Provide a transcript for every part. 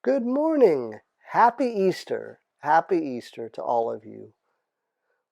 Good morning. Happy Easter. Happy Easter to all of you.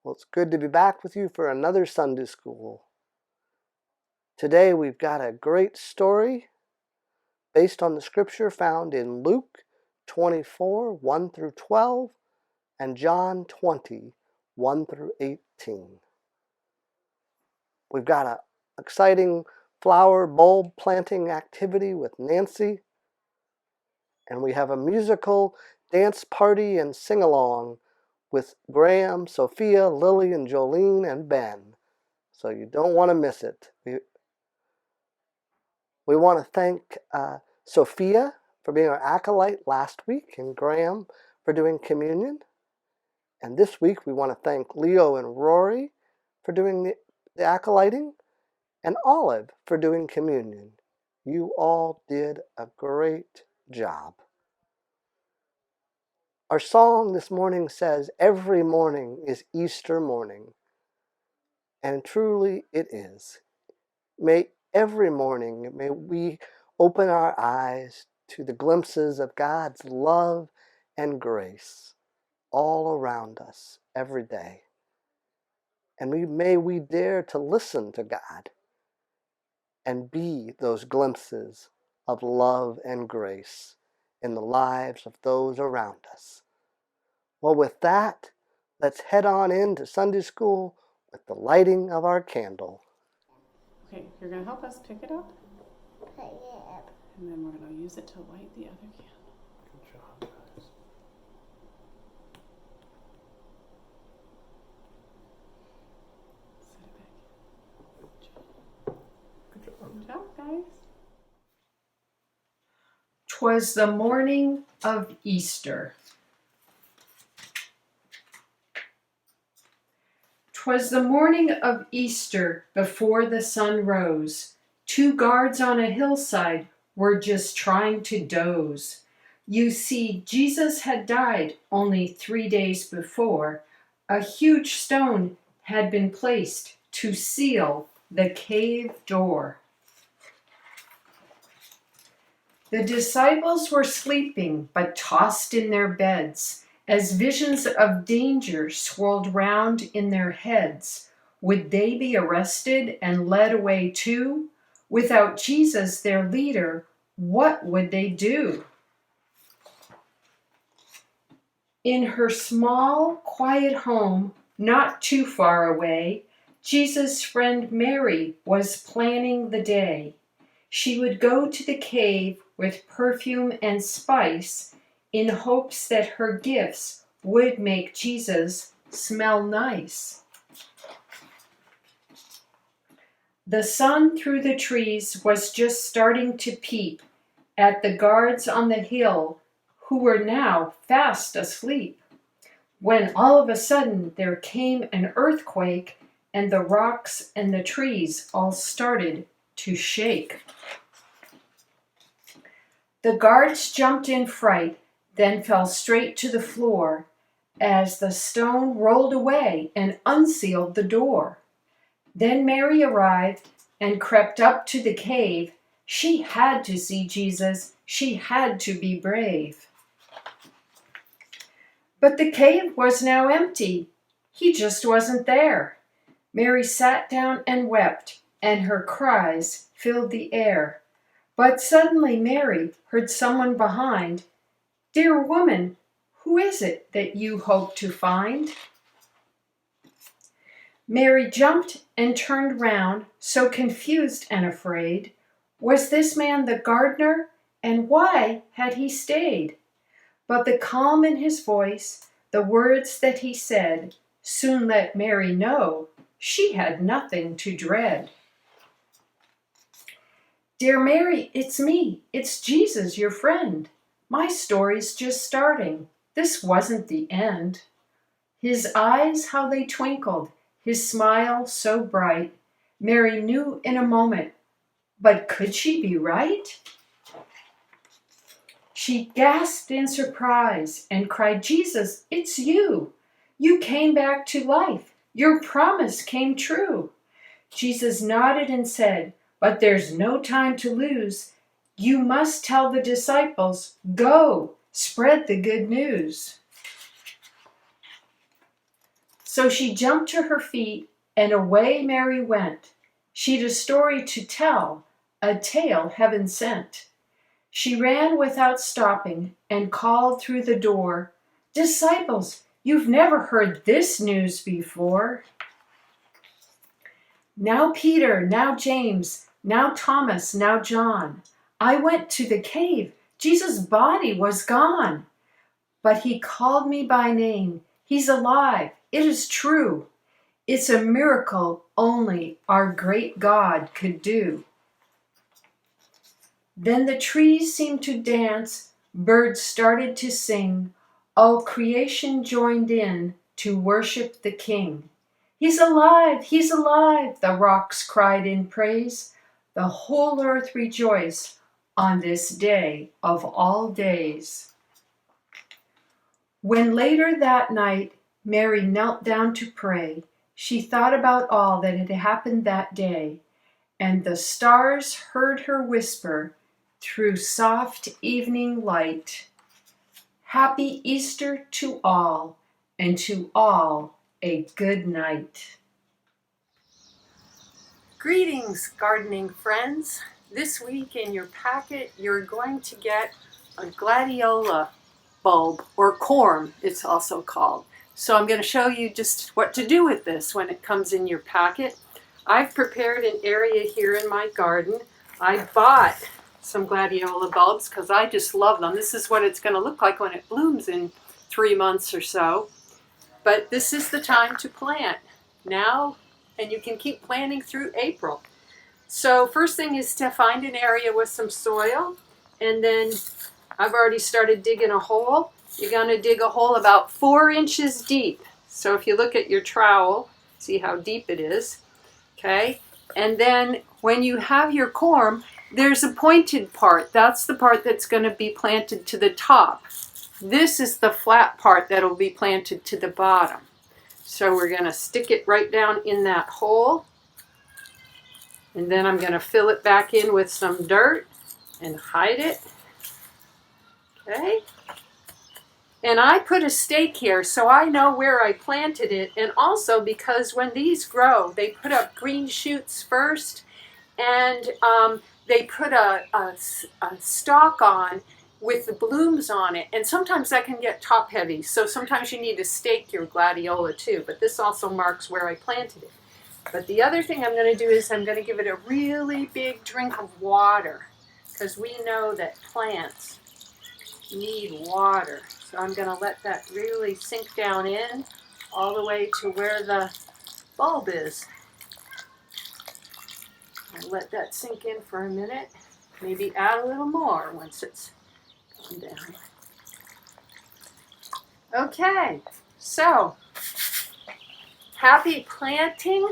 Well, it's good to be back with you for another Sunday School. Today we've got a great story based on the scripture found in Luke 24, 1 through 12, and John 20, 1 through 18. We've got an exciting flower bulb planting activity with Nancy, and we have a musical dance party and sing-along with Graham, Sophia, Lily, and Jolene, and Ben. So you don't want to miss it. We want to thank Sophia for being our acolyte last week and Graham for doing communion. And this week we want to thank Leo and Rory for doing the acolyting and Olive for doing communion. You all did a great job. Our song this morning says, "Every morning is Easter morning." And truly it is. May every morning, may we open our eyes to the glimpses of God's love and grace all around us every day. And may we dare to listen to God and be those glimpses of love and grace in the lives of those around us. Well, with that, let's head on into Sunday School with the lighting of our candle. Okay, you're going to help us pick it up, Pick it up. and then we're going to use it to light the other candle. Good job, guys. Set it back. Good job, guys. 'Twas the morning of Easter. 'Twas the morning of Easter before the sun rose. 2 guards on a hillside were just trying to doze. You see, Jesus had died only 3 days before. A huge stone had been placed to seal the cave door. The disciples were sleeping, but tossed in their beds, as visions of danger swirled round in their heads. Would they be arrested and led away too? Without Jesus, their leader, what would they do? In her small, quiet home, not too far away, Jesus' friend Mary was planning the day. She would go to the cave with perfume and spice in hopes that her gifts would make Jesus smell nice. The sun through the trees was just starting to peep at the guards on the hill, who were now fast asleep, when all of a sudden there came an earthquake, and the rocks and the trees all started to shake. The guards jumped in fright, then fell straight to the floor as the stone rolled away and unsealed the door. Then Mary arrived and crept up to the cave. She had to see Jesus. She had to be brave. But the cave was now empty. He just wasn't there. Mary sat down and wept, and her cries filled the air. But suddenly Mary heard someone behind. "Dear woman, who is it that you hope to find?" Mary jumped and turned round, so confused and afraid. Was this man the gardener, and why had he stayed? But the calm in his voice, the words that he said, soon let Mary know she had nothing to dread. "Dear Mary, it's me. It's Jesus, your friend. My story's just starting. This wasn't the end." His eyes, how they twinkled, his smile so bright. Mary knew in a moment, but could she be right? She gasped in surprise and cried, "Jesus, it's you. You came back to life. Your promise came true." Jesus nodded and said, "But there's no time to lose. You must tell the disciples, go, spread the good news. So she jumped to her feet, and away Mary went. She'd a story to tell, a tale heaven sent. She ran without stopping and called through the door, Disciples, you've never heard this news before. Now Peter, now James, now Thomas, now John. I went to the cave. Jesus' body was gone. But he called me by name. He's alive. It is true. It's a miracle only our great God could do. Then the trees seemed to dance, birds started to sing, all creation joined in to worship the King. He's alive, the rocks cried in praise. The whole earth rejoiced on this day of all days. When later that night Mary knelt down to pray, she thought about all that had happened that day, and the stars heard her whisper through soft evening light, Happy Easter to all, and to all a good night. Greetings, gardening friends. This week in your packet, you're going to get a gladiola bulb, or corm, it's also called. So I'm going to show you just what to do with this when it comes in your packet. I've prepared an area here in my garden. I bought some gladiola bulbs because I just love them. This is what it's going to look like when it blooms in 3 months or so. But this is the time to plant now, and you can keep planting through April. So first thing is to find an area with some soil, and then I've already started digging a hole. You're going to dig a hole about 4 inches deep. So if you look at your trowel, see how deep it is. Okay, and then when you have your corm, there's a pointed part. That's the part that's going to be planted to the top. This is the flat part that will be planted to the bottom. So we're going to stick it right down in that hole. And then I'm going to fill it back in with some dirt and hide it. Okay. And I put a stake here so I know where I planted it, and also because when these grow, they put up green shoots first, and they put a stalk on with the blooms on it, and sometimes that can get top heavy, so sometimes you need to stake your gladiola too, but this also marks where I planted it. But the other thing I'm going to do is I'm going to give it a really big drink of water, because we know that plants need water. So I'm going to let that really sink down in all the way to where the bulb is. I'll let that sink in for a minute. Maybe add a little more once it's gone down. Okay, so happy planting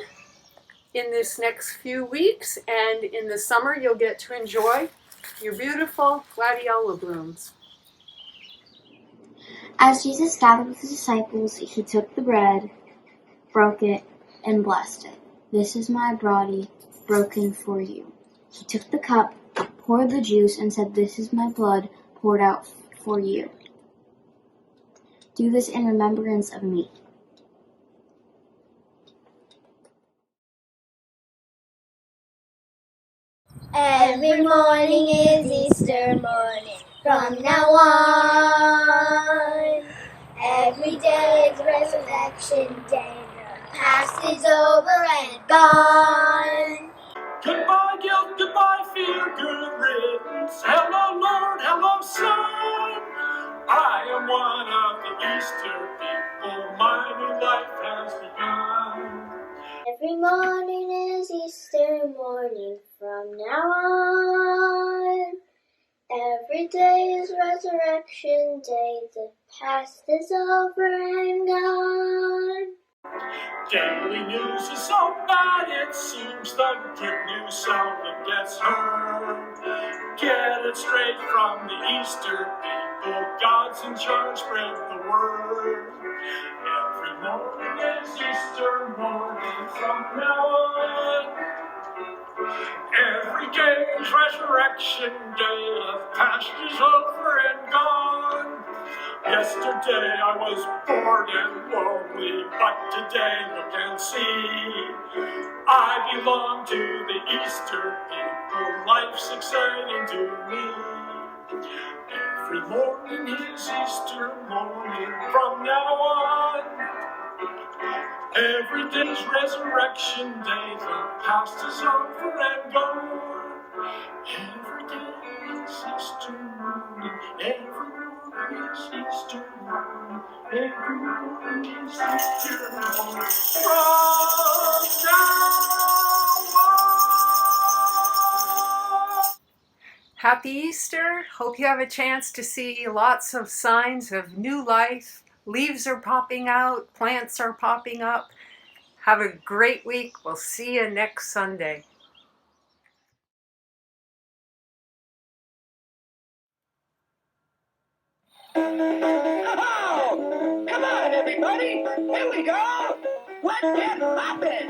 in this next few weeks, and in the summer you'll get to enjoy your beautiful gladiola blooms. As Jesus gathered with his disciples, he took the bread, broke it, and blessed it. This is my body, broken for you. He took the cup, poured the juice, and said, This is my blood, poured out for you. Do this in remembrance of me. Every morning is Easter morning from now on. Every day is Resurrection Day. The past is over and gone. Goodbye guilt, goodbye fear, good riddance. Hello Lord, hello Son. I am one of the Easter people. My new life has begun. Every morning is Easter morning from now on. Every day is Resurrection Day. The past is over and gone. Daily news is so bad it seems the good news seldom gets heard. Get it straight from the Easter people. God's in charge, spread the word. Every morning is Easter morning from now on. Every day is resurrection day, the past is over and gone. Yesterday I was bored and lonely, but today look and see. I belong to the Easter people, life's exciting to me. Every morning is Easter morning from now on. Every day's resurrection day, the past is over and gone. Every day is Easter morning, every morning is Easter morning, every morning is Easter morning. From now on. Happy Easter. Hope you have a chance to see lots of signs of new life. Leaves are popping out, plants are popping up. Have a great week. We'll see you next Sunday. Oh, come on, everybody. Here we go. Let's get poppin'.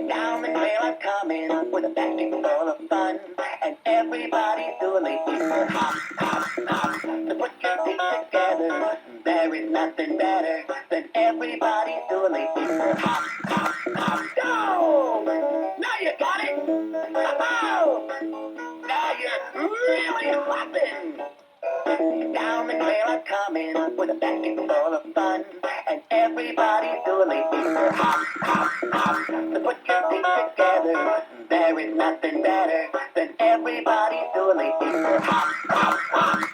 Down the trail I'm coming with a backing full of fun. And everybody's doing the Easter hop, hop, hop. To put your feet together, there is nothing better than everybody doing the Easter hop, hop, hop. Go! Now you got it. Oh, now you're really hopping. Down the trail I'm coming with a backing full of fun. And everybody's doing the Easter hop, hop, hop. To put your feet together, there is nothing better than everybody doing the Easter hop, hop, hop.